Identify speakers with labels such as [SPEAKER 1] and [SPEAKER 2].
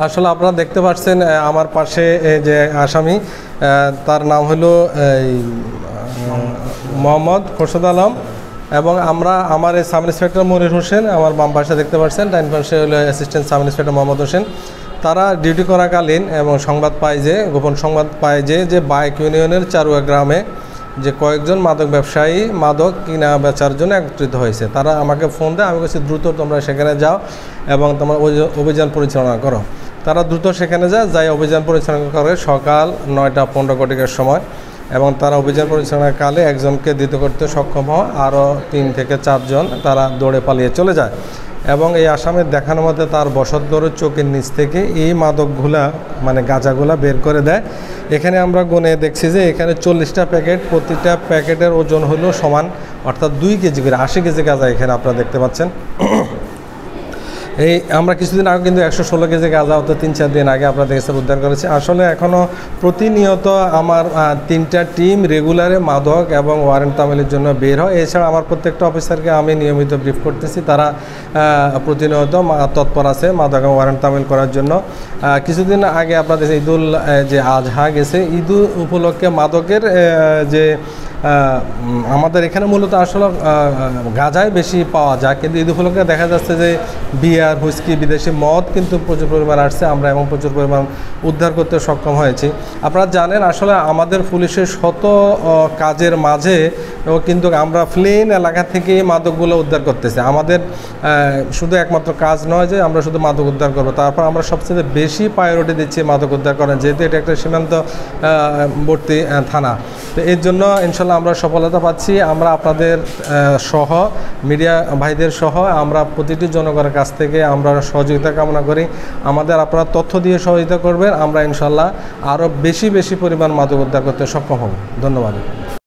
[SPEAKER 1] আসলে আপনারা দেখতে পাচ্ছেন আমার পাশে যে আসামি তার নাম হলো মোহাম্মদ খোরশেদ আলম এবং আমার এই সাব ইন্সপেক্টর মনির হোসেন, আমার বাম পাশে দেখতে পাচ্ছেন, ডাইন পাশে হলো assistant sub inspector Mohammad Hossain. তারা ডিউটি করাকালীন এবং গোপন সংবাদ পায় যে বাইক ইউনিয়নের চারুয়া গ্রামে যে কয়েকজন মাদক ব্যবসায়ী মাদক কিনা বেচার জন্য একত্রিত হয়েছে। তারা আমাকে ফোন দেয়, আমি বলছি দ্রুত তোমরা সেখানে যাও এবং তোমরা অভিযান পরিচালনা করো। তারা দ্রুত সেখানে যাই অভিযান পরিচালনা করে সকাল 9:15 সময়, এবং তারা অভিযান পরিচালনাকালে একজনকে ধৃত করতে সক্ষম হয়, আরও 3 থেকে 4 জন তারা দৌড়ে পালিয়ে চলে যায়। এবং এই আসামের দেখানোর মধ্যে তার বসতঘরের চোখের নিচ থেকে এই মাদকগুলা মানে গাঁজাগুলা বের করে দেয়। এখানে আমরা গুনে দেখছি যে এখানে 40টা প্যাকেট, প্রতিটা প্যাকেটের ওজন হলো সমান, অর্থাৎ 2 কেজি করে 80 কেজি গাঁজা এখানে আপনারা দেখতে পাচ্ছেন। আমরা কিছুদিন আগে কিন্তু 116 কেজি গাঁজা হতো 3-4 দিন আগে আপনারা দেখেছেন উদ্ধার করেছি। আসলে এখনও প্রতিনিয়ত আমার 3টা টিম রেগুলারে মাদক এবং ওয়ারেন্ট তামিলের জন্য বের হয়। এছাড়া আমার প্রত্যেকটা অফিসারকে আমি নিয়মিত ব্রিফ করতেছি, তারা প্রতিনিয়ত তৎপর আছে মাদক এবং ওয়ারেন্ট তামিল করার জন্য। কিছুদিন আগে আপনাদের ঈদুল যে আজহা গেছে, ঈদ উপলক্ষে মাদকের যে আমাদের এখানে মূলত আসলে গাঁজাই বেশি পাওয়া যায়, কিন্তু ঈদ উপলক্ষে দেখা যাচ্ছে যে বিয়ার, হুইস্কি, বিদেশি মদ কিন্তু প্রচুর পরিমাণ আসছে, আমরা এবং প্রচুর পরিমাণ উদ্ধার করতে সক্ষম হয়েছি। আপনারা জানেন আসলে আমাদের পুলিশের শত কাজের মাঝে কিন্তু আমরা প্লেন এলাকা থেকে মাদকগুলো উদ্ধার করতেছি। আমাদের শুধু একমাত্র কাজ নয় যে আমরা শুধু মাদক উদ্ধার করবো, তারপর আমরা সবচেয়ে বেশি প্রায়োরিটি দিচ্ছি মাদক উদ্ধার করার, যেহেতু এটা একটা সীমান্তবর্তী থানা। তো এর জন্য ইনশাল্লাহ আমরা সফলতা পাচ্ছি। আমরা আপনাদের সহ মিডিয়া ভাইদের সহ আমরা প্রতিটি জনগণের কাছ থেকে আমরা সহযোগিতা কামনা করি। আমাদের আপনারা তথ্য দিয়ে সহযোগিতা করবেন, আমরা ইনশাল্লাহ আরও বেশি পরিমাণ মাদক উদ্ধার করতে সক্ষম হব। ধন্যবাদ।